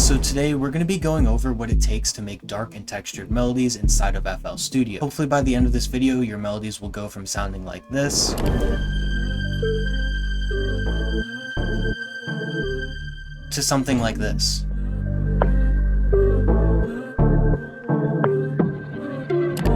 So today we're going to be going over what it takes to make dark and textured melodies inside of FL Studio. Hopefully by the end of this video, your melodies will go from sounding like this to something like this.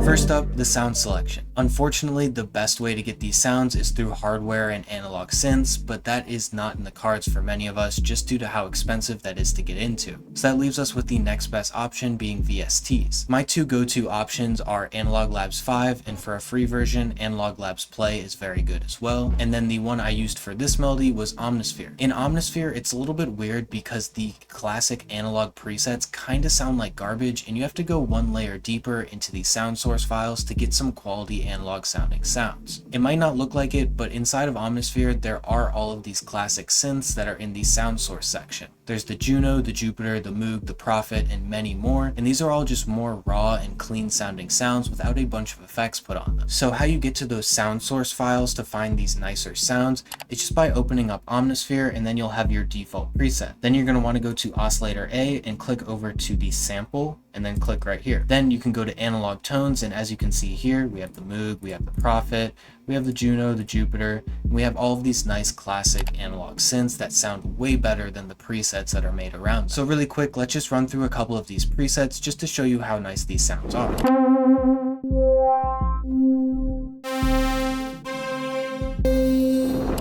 First up, the sound selection. Unfortunately, the best way to get these sounds is through hardware and analog synths, but that is not in the cards for many of us just due to how expensive that is to get into. So that leaves us with the next best option being VSTs. My two go-to options are Analog Labs 5, and for a free version, Analog Labs Play is very good as well. And then the one I used for this melody was Omnisphere. In Omnisphere, it's a little bit weird because the classic analog presets kind of sound like garbage, and you have to go one layer deeper into the sound source files to get some quality analog sounding sounds. It might not look like it, but inside of Omnisphere there are all of these classic synths that are in the sound source section. There's the Juno, the Jupiter, the Moog, the Prophet, and many more, and these are all just more raw and clean sounding sounds without a bunch of effects put on them. So how you get to those sound source files to find these nicer sounds is just by opening up Omnisphere, and then you'll have your default preset. Then you're going to want to go to Oscillator A and click over to the sample, and then click right here. Then you can go to analog tones, and as you can see here, we have the Moog, we have the Prophet, we have the Juno, the Jupiter, and we have all of these nice classic analog synths that sound way better than the presets that are made around them. So really quick, let's just run through a couple of these presets just to show you how nice these sounds are.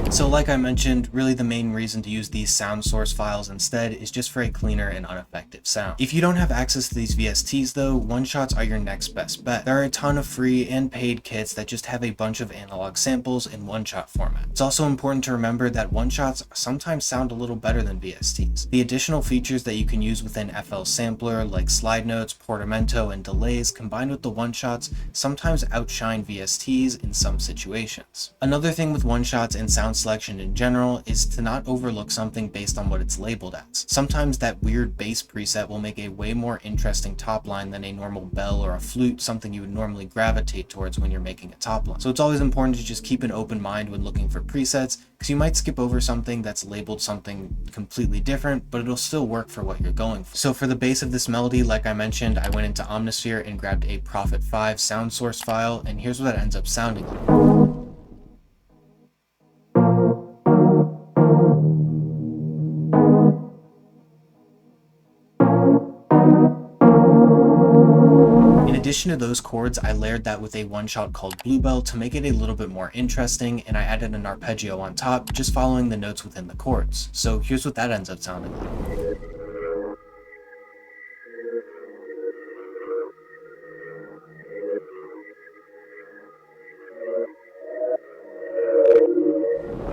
So like I mentioned, really the main reason to use these sound source files instead is just for a cleaner and unaffected sound. If you don't have access to these VSTs though, one-shots are your next best bet. There are a ton of free and paid kits that just have a bunch of analog samples in one-shot format. It's also important to remember that one-shots sometimes sound a little better than VSTs. The additional features that you can use within FL Sampler like slide notes, portamento, and delays combined with the one-shots sometimes outshine VSTs in some situations. Another thing with one-shots and sound selection in general is to not overlook something based on what it's labeled as. Sometimes that weird bass preset will make a way more interesting top line than a normal bell or a flute, something you would normally gravitate towards when you're making a top line. So it's always important to just keep an open mind when looking for presets, because you might skip over something that's labeled something completely different, but it'll still work for what you're going for. So for the bass of this melody, like I mentioned, I went into Omnisphere and grabbed a Prophet 5 sound source file, and here's what that ends up sounding like. In addition to those chords, I layered that with a one-shot called Bluebell to make it a little bit more interesting, and I added an arpeggio on top, just following the notes within the chords. So here's what that ends up sounding like.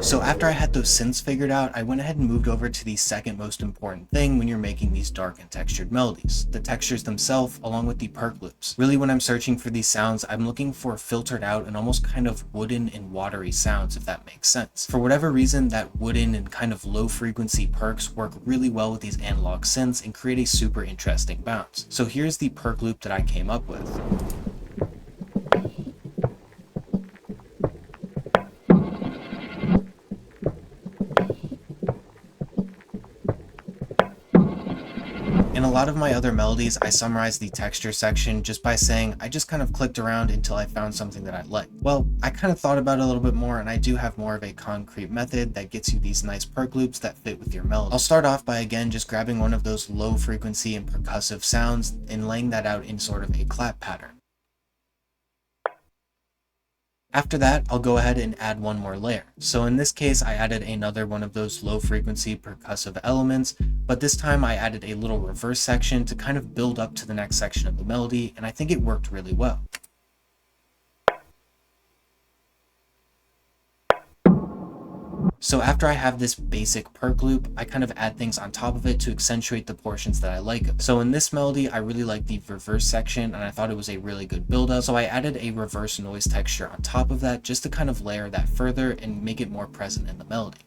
So after I had those synths figured out, I went ahead and moved over to the second most important thing when you're making these dark and textured melodies, the textures themselves along with the perc loops. Really when I'm searching for these sounds, I'm looking for filtered out and almost kind of wooden and watery sounds, if that makes sense. For whatever reason, that wooden and kind of low frequency percs work really well with these analog synths and create a super interesting bounce. So here's the perc loop that I came up with. In a lot of my other melodies, I summarize the texture section just by saying I just kind of clicked around until I found something that I liked. Well, I kind of thought about it a little bit more, and I do have more of a concrete method that gets you these nice perc loops that fit with your melody. I'll start off by again just grabbing one of those low frequency and percussive sounds and laying that out in sort of a clap pattern. After that, I'll go ahead and add one more layer. So in this case, I added another one of those low frequency percussive elements, but this time I added a little reverse section to kind of build up to the next section of the melody, and I think it worked really well. So after I have this basic perc loop, I kind of add things on top of it to accentuate the portions that I like. So in this melody, I really like the reverse section, and I thought it was a really good build-up. So I added a reverse noise texture on top of that just to kind of layer that further and make it more present in the melody.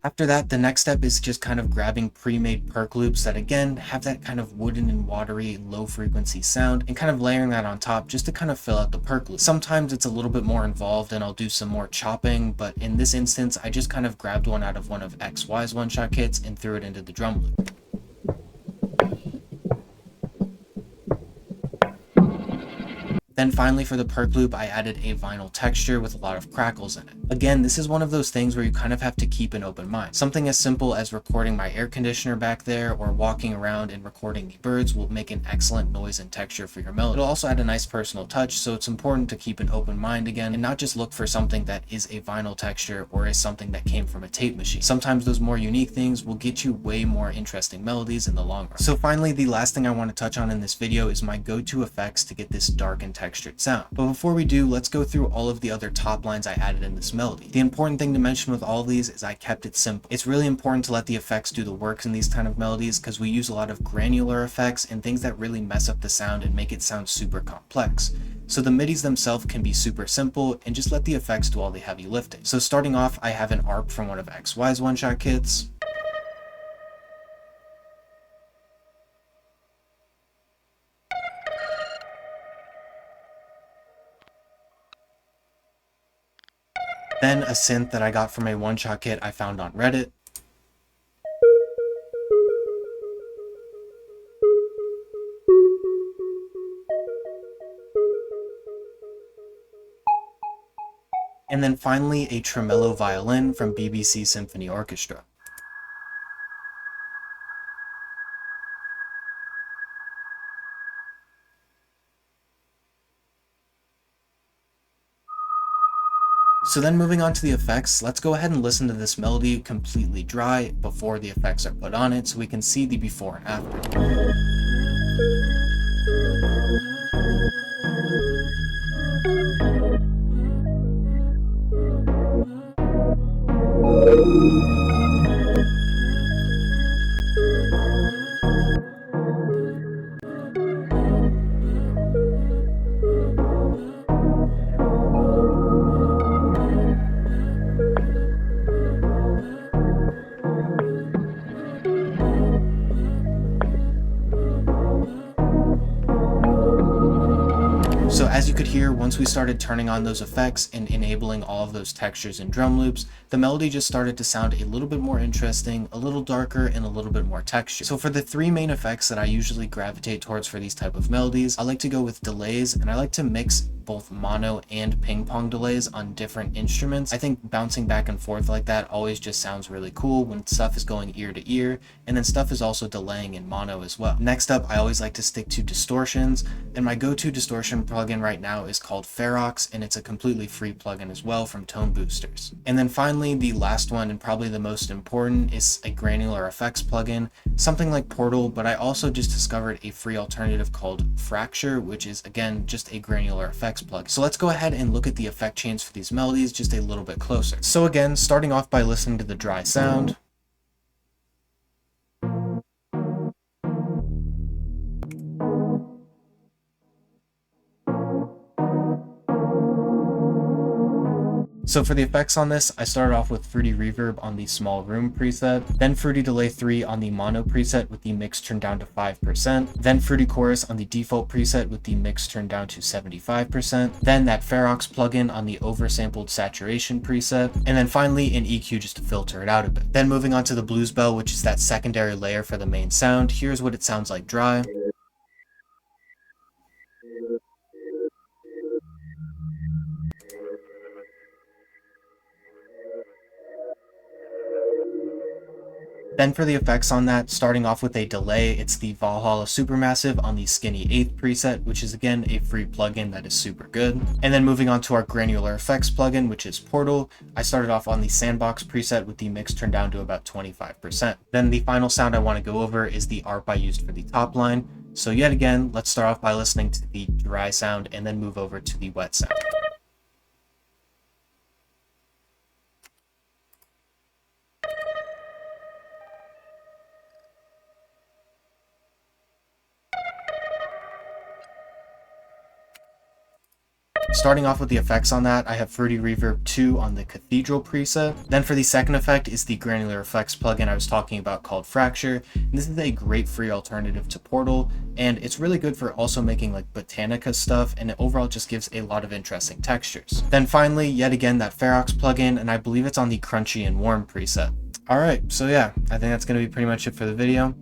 After that, the next step is just kind of grabbing pre-made perc loops that again have that kind of wooden and watery low frequency sound and kind of layering that on top just to kind of fill out the perc loop. Sometimes it's a little bit more involved and I'll do some more chopping, but in this instance, I just kind of grabbed one out of one of XY's one-shot kits and threw it into the drum loop. Then finally for the perc loop, I added a vinyl texture with a lot of crackles in it. Again, this is one of those things where you kind of have to keep an open mind. Something as simple as recording my air conditioner back there or walking around and recording the birds will make an excellent noise and texture for your melody. It'll also add a nice personal touch, so it's important to keep an open mind again and not just look for something that is a vinyl texture or is something that came from a tape machine. Sometimes those more unique things will get you way more interesting melodies in the long run. So finally, the last thing I want to touch on in this video is my go-to effects to get this dark and textured sound. But before we do, let's go through all of the other top lines I added in this melody. The important thing to mention with all of these is I kept it simple. It's really important to let the effects do the work in these kind of melodies because we use a lot of granular effects and things that really mess up the sound and make it sound super complex. So the midis themselves can be super simple and just let the effects do all the heavy lifting. So starting off, I have an ARP from one of XY's one-shot kits. Then a synth that I got from a one-shot kit I found on Reddit. And then finally a tremolo violin from BBC Symphony Orchestra. So then moving on to the effects, let's go ahead and listen to this melody completely dry before the effects are put on it so we can see the before and after. So as you could hear, once we started turning on those effects and enabling all of those textures and drum loops, the melody just started to sound a little bit more interesting, a little darker, and a little bit more texture. So for the three main effects that I usually gravitate towards for these type of melodies, I like to go with delays, and I like to mix both mono and ping pong delays on different instruments. I think bouncing back and forth like that always just sounds really cool when stuff is going ear to ear, and then stuff is also delaying in mono as well. Next up, I always like to stick to distortions, and my go-to distortion plugin right now is called perc, and it's a completely free plugin as well from Tone Boosters. And then finally, the last one and probably the most important is a granular effects plugin, something like Portal, but I also just discovered a free alternative called Fracture, which is again just a granular effects plugin. So let's go ahead and look at the effect chains for these melodies just a little bit closer. So again, starting off by listening to the dry sound. So for the effects on this, I started off with Fruity Reverb on the Small Room preset, then Fruity Delay 3 on the Mono preset with the mix turned down to 5%, then Fruity Chorus on the default preset with the mix turned down to 75%, then that perc plugin on the Oversampled Saturation preset, and then finally an EQ just to filter it out a bit. Then moving on to the Blues Bell, which is that secondary layer for the main sound. Here's what it sounds like dry. Then for the effects on that, starting off with a delay, it's the Valhalla Supermassive on the Skinny 8th preset, which is again a free plugin that is super good. And then moving on to our granular effects plugin, which is Portal, I started off on the Sandbox preset with the mix turned down to about 25%. Then the final sound I want to go over is the ARP I used for the top line. So yet again, let's start off by listening to the dry sound and then move over to the wet sound. Starting off with the effects on that, I have Fruity Reverb 2 on the Cathedral preset. Then for the second effect is the Granular Effects plugin I was talking about called Fracture. And this is a great free alternative to Portal, and it's really good for also making like Botanica stuff, and it overall just gives a lot of interesting textures. Then finally, yet again, that Ferox plugin, and I believe it's on the Crunchy and Warm preset. Alright, so yeah, I think that's going to be pretty much it for the video.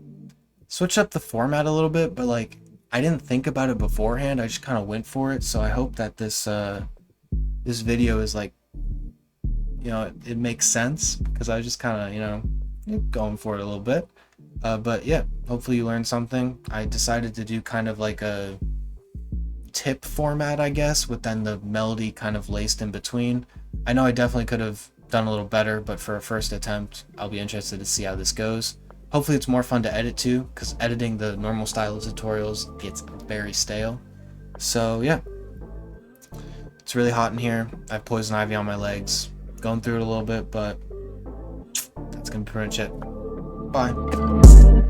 Switch up the format a little bit, but like, I didn't think about it beforehand, I just kind of went for it, so I hope that this this video is like, you know, it makes sense, because I was just kind of, you know, going for it a little bit. But yeah, hopefully you learned something. I decided to do kind of like a tip format, I guess, with then the melody kind of laced in between. I know I definitely could have done a little better, but for a first attempt, I'll be interested to see how this goes. Hopefully it's more fun to edit too, because editing the normal style of tutorials gets very stale. So yeah, it's really hot in here. I have poison ivy on my legs. Going through it a little bit, but that's gonna be pretty much it. Bye.